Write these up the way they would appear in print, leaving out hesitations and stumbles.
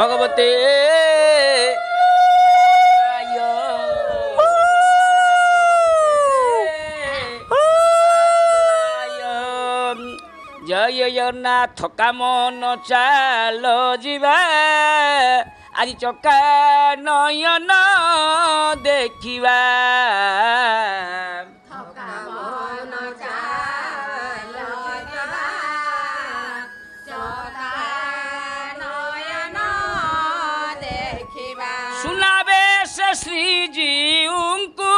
भगवते जय जगन्नाथ कामन चाल जीवा आज चका नयन देखिवा सुनावे से श्रीजीऊ को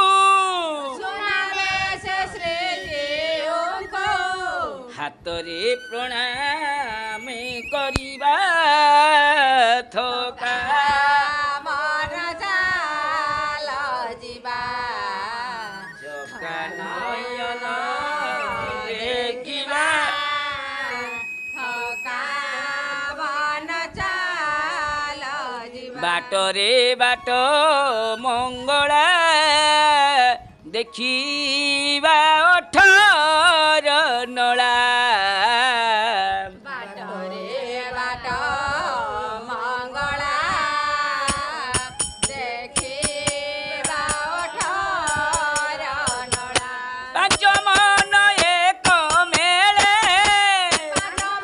हातरे प्रणाम करिबा थका मन चाल जीवा चका नयन देखिबा थका मन चाल जीवा बाटरे बाट मंगला देखिबा अठर नला बाटरे बाट मंगला देखिबा अठर नला पांच मन एक मेले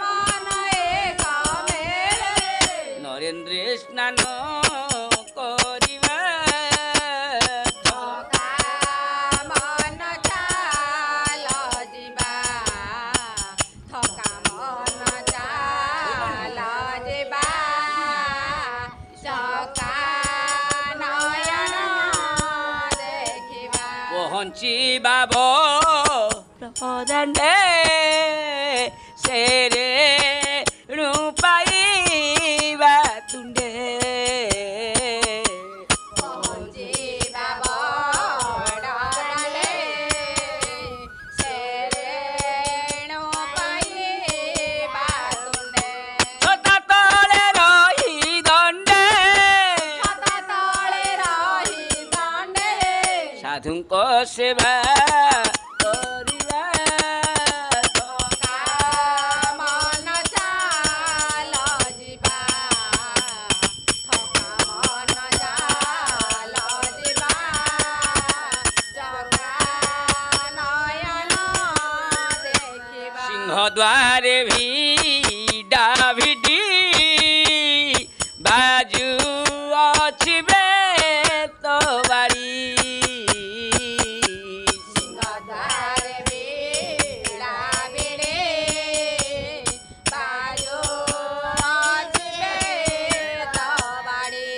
मन एक मेले नरेन्द्र स्नान करिबा थका मन चाल जीवा थका मन चाल जीवा चका नयन देखिबा पहुँचिबा प्रदाने सेरे रूपाइबा तुंडे पहुँचिबा बड़ले सेरेणु पाइबा तुंडे छोटा तले रही दंडे छता तले रही दंडे साधुଙ୍କ सेवा करिबा थका मन चाल जीवा थका मन चाल जीवा चका नयन देखिबा सिंह द्वारे भिडा भिडी बाजू अछिबे तो बाड़ी सिंहद्वारे बीड़ा बिड़े बाजू अछिबे तो बाड़ी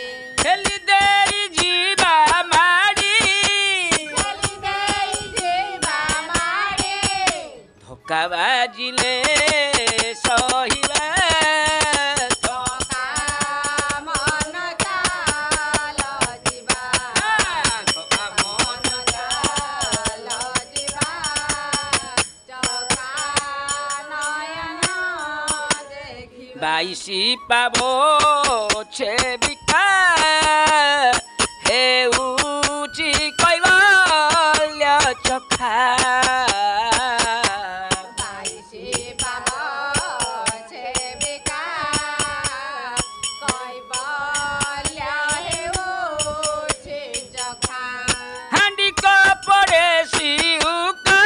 खेली देई जीवा माड़ी खेली देई जीवा माड़ी धक्का बाजिले सहिबा थका मन चाल जीवा धक्का मन चाल जीवा चका नयन देखिबा बाईसी पाबो छेबिका हेउची कैवल्य चखा बाईसी पाबो छेबिका कैवल्य हेउछि चखा हांडी कपड़े सिउका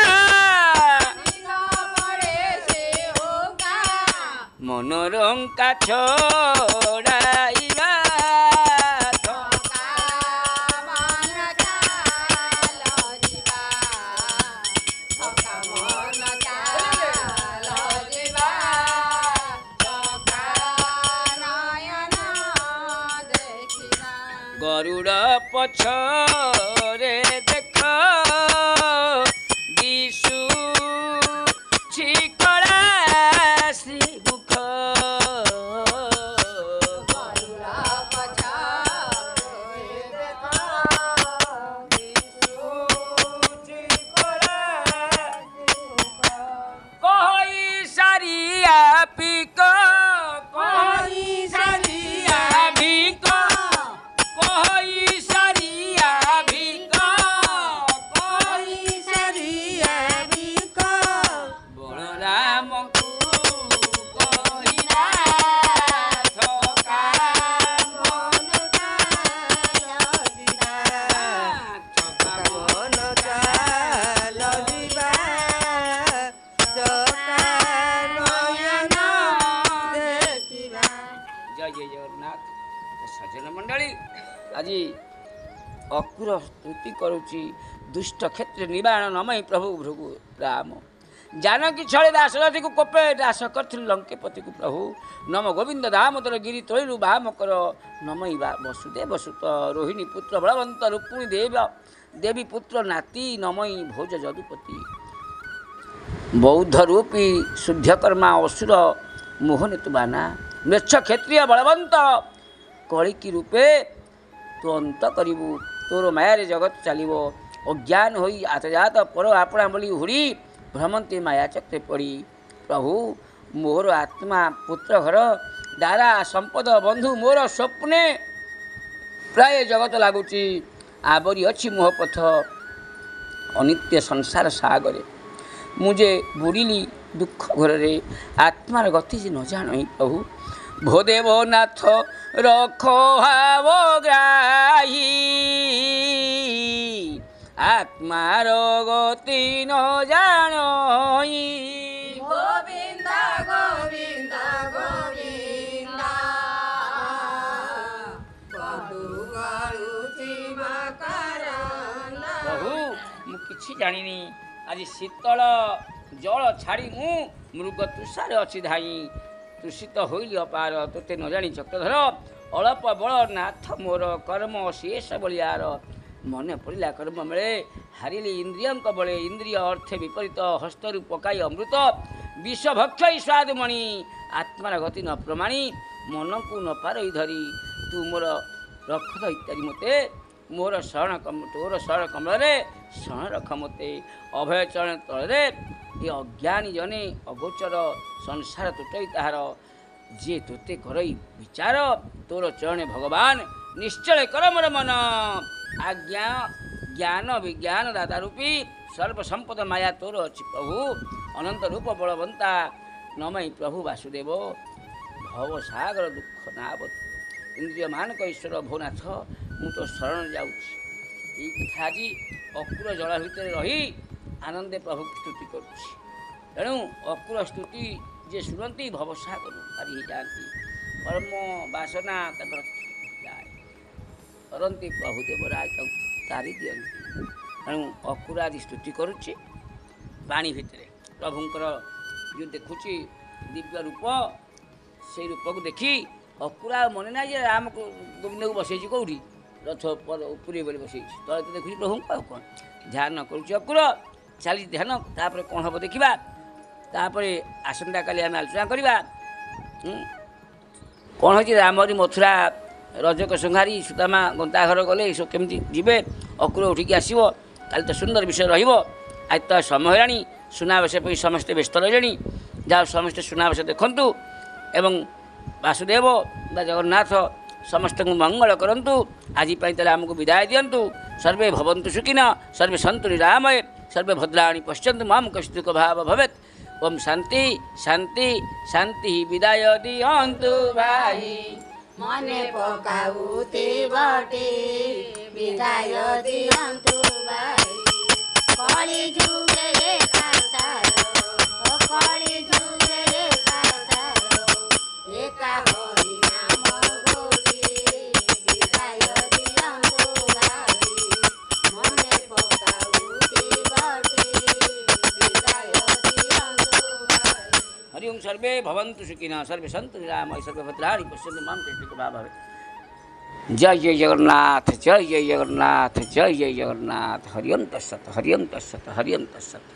परे से होगा मनोरंका छोड़ाइबा थका मन चाल जीवा थका मन चाल जीवा चका नयन देखिबा गरुड़ पछरे देख दिशु छिकड़ा श्रीमुख गरुड़ पछरे देख दिशु छिकड़ा कही सारिया पिक कही सारिया भिक कही सारिया भिक ମଣ୍ଡଳୀ ଆଜି ଅକୁର ସ୍ତୁତି କରୁଛି ଦୁଷ୍ଟ କ୍ଷେତ୍ରରେ ନିବାରଣ ନମଇ ପ୍ରଭୁ ଭୃଗୁ ରାମ ଜାନକୀ ଛଳେ ଦାଶରଥୀକୁ କୋପେ ଦାସ କରିଥିଲୁ ଲଙ୍କେପତିକୁ ପ୍ରଭୁ ନମ ଗୋବିନ୍ଦ ଦାମୋଦର ଗିରି ତୋଳିରୁ ବାମ କର ନମଇ ବସୁଦେବ ସୁତ ରୋହିଣୀ ପୁତ୍ର ବଳବନ୍ତ ରୁକ୍ମିଣୀ ଦେବୀ ପୁତ୍ର ନାତି ନମଇ ଭୋଜ ଯଦୁପତି ବୌଦ୍ଧ ରୂପୀ ଶୁଦ୍ଧକର୍ମା ଅସୁର ମୋହନେ ତୁ ବାନା ମେଚ୍ଛ କ୍ଷତ୍ରିୟ ବଳବନ୍ତ କଳିକି ରୂପେ ତୁ ଅନ୍ତ କରିବୁ ତୋର ମାୟାରେ ଜଗତ ଚାଲିବ ଅଜ୍ଞାନ ହୋଇ ଆତଜାତ ପର ଆପଣା ବୋଲି ହୁଡ଼ି ଭ୍ରମନ୍ତି ମାୟା ଚକ୍ରେ ପଡ଼ି ପ୍ରଭୁ ମୋର ଆତ୍ମା ପୁତ୍ର ଘର ଦାରା ସମ୍ପଦ ବନ୍ଧୁ ମୋର ସ୍ୱପ୍ନେ ପ୍ରାୟ ଜଗତ ଲାଗୁଛି ଆବରି ଅଛି ମୋହପଥ ଅନିତ୍ୟ ସଂସାର ସାଗରେ ମୁଁ ଯେ ବୁଡ଼ିଲି ଦୁଃଖ ଘରରେ ଆତ୍ମାର ଗତି ଯେ ନ ଜାଣଇ ପ୍ରଭୁ ଭୋଦେବ ନାଥ ରଖ ଭାବ ଗ୍ରାହୀ ଆତ୍ମାର ଗତି ନ ଜାଣଇ ଗୋବିନ୍ଦ ଗୋବିନ୍ଦ ଗୋବିନ୍ଦ କଟୁ ଗଳୁଛି ମକରନ୍ଦ। ପ୍ରଭୁ ମୁଁ କିଛି ଜାଣିନି ଆଜି ଶୀତଳ ଜଳ ଛାଡ଼ି ମୁଁ ମୃଗ ତୁଷାରେ ଅଛି ଧାଇଁ ତୃଷିତ ହୋଇଲି ଅପାର ତୋତେ ନ ଜାଣି ଚକ୍ରଧର ଅଳପ ବଳ ନାଥ ମୋର କର୍ମ ଶେଷ ବଳିଆର ମନେ ପଡ଼ିଲା କର୍ମ ମିଳେ ହାରିଲି ଇନ୍ଦ୍ରିୟଙ୍କ ବଳେ ଇନ୍ଦ୍ରିୟ ଅର୍ଥେ ବିପରୀତ ହସ୍ତରୁ ପକାଇ ଅମୃତ ବିଷଭକ୍ଷଇ ସ୍ୱାଦମଣି ଆତ୍ମାର ଗତି ନ ପ୍ରମାଣି ମନକୁ ନ ପାରଇ ଧରି ତୁ ମୋର ରଖ ଇତ୍ୟାଦି ମୋତେ ମୋର ଶରଣ ତୋର ଶରଣ କମଳରେ ଶରଣ ରଖ ମୋତେ ଅଭୟ ଚରଣ ତଳରେ ଏ ଅଜ୍ଞାନୀ ଜନେ ଅଗୋଚର ସଂସାର ତୁଟଇ ତାହାର ଯିଏ ତୋତେ କରଇ ବିଚାର ତୋର ଚରଣେ ଭଗବାନ ନିଶ୍ଚୟ କର ମୋର ମନ ଆଜ୍ଞା ଜ୍ଞାନ ବିଜ୍ଞାନ ଦାତା ରୂପୀ ସର୍ବସମ୍ପଦ ମାୟା ତୋର ଅଛି ପ୍ରଭୁ ଅନନ୍ତ ରୂପ ବଳବନ୍ତା ନମଇ ପ୍ରଭୁ ବାସୁଦେବ ଭବ ସାଗର ଦୁଃଖ ନାବ ଇନ୍ଦ୍ରିୟମାନଙ୍କ ଈଶ୍ୱର ଭୋନାଥ ମୁଁ ତ ଶରଣ ଯାଉଛି ଏଇ କଥା ଆଜି ଅକୁର ଜଳ ଭିତରେ ରହି ଆନନ୍ଦେ ପ୍ରଭୁକୁ ସ୍ତୁତି କରୁଛି ତେଣୁ ଅକୁର ସ୍ତୁତି ଯିଏ ଶୁଣନ୍ତି ଭବସାଗର ପାରି ହେଇଯାଆନ୍ତି କର୍ମ ବାସନା ତାଙ୍କର ଯାଏ କରନ୍ତି ପ୍ରଭୁଦେବ ରାୟ ତାଙ୍କୁ ତାରି ଦିଅନ୍ତି ତେଣୁ ଅକୁର ଆଜି ସ୍ତୁତି କରୁଛି ପାଣି ଭିତରେ ପ୍ରଭୁଙ୍କର ଯେଉଁ ଦେଖୁଛି ଦିବ୍ୟ ରୂପ ସେଇ ରୂପକୁ ଦେଖି ଅକୁର ଆଉ ମନେ ନାହିଁ ଯେ ରାମକୁ ଗୋବିନ୍ଦକୁ ବସେଇଛି କେଉଁଠି ରଥ ଉପରେ ବୋଲି ବସେଇଛି ତଳେ ତ ଦେଖୁଛି ପ୍ରଭୁଙ୍କୁ ଆଉ କ'ଣ ଧ୍ୟାନ କରୁଛି ଅକୁର ଚାଲିଛି ଧ୍ୟାନ ତାପରେ କ'ଣ ହେବ ଦେଖିବା ତାପରେ ଆସନ୍ତାକାଲି ଆମେ ଆଲୋଚନା କରିବା କ'ଣ ହେଉଛି ରାମରି ମଥୁରା ରଜକ ସଂହାରୀ ସୁଦାମା ଗନ୍ତାଘର ଗଲେ ଏସବୁ କେମିତି ଯିବେ ଅକୁର ଉଠିକି ଆସିବ କାଲି ତ ସୁନ୍ଦର ବିଷୟ ରହିବ ଆଜି ତ ସମୟ ହେଲାଣି ସୁନାବେଶ ପାଇଁ ସମସ୍ତେ ବ୍ୟସ୍ତ ରହିଲେଣି ଯାହା ସମସ୍ତେ ସୁନାବେଶ ଦେଖନ୍ତୁ ଏବଂ ବାସୁଦେବ ବା ଜଗନ୍ନାଥ ସମସ୍ତଙ୍କୁ ମଙ୍ଗଳ କରନ୍ତୁ ଆଜି ପାଇଁ ତାହେଲେ ଆମକୁ ବିଦାୟ ଦିଅନ୍ତୁ ସର୍ବେ ଭବନ୍ତୁ ସୁଖିନ ସର୍ବେ ସନ୍ତୁ ନିରାମୟ ସର୍ବେ ଭଦ୍ରାଣୀ ପଶ୍ୟନ୍ତୁ ମାମ୍ କସ୍ତୁକ ଭାବ ଭବେତ୍ ଓମ୍ ଶାନ୍ତି ଶାନ୍ତି ଶାନ୍ତି ବିଦାୟ ଦିଅନ୍ତୁ ଭାଇ ମନେ ପକାଉତି ବଟି ବିଦାୟ ଦିଅନ୍ତୁ ଭାଇ କଳି ଯୁଗରେ କାସାର କଳି ଯୁଗରେ କାସାର ଏକା ହରି ନାମ ଗୋଡ଼ି ବିଦାୟ ଦିଅନ୍ତୁ ଭାଇ ମନେ ପକାଉତି ବଟି ବିଦାୟ ଦିଅନ୍ତୁ ଭାଇ हरि ओं सर्वे भवन्तु सुखिनः सर्वे सन्तु निरामय सर्वे भद्राणि पश्यन्तु मां कृष्णको भावे जय जय जगन्नाथ जय जय जगन्नाथ जय जय जगन्नाथ हरि ओं तत्सत् हरि ओं तत्सत् हरि ओं तत्सत्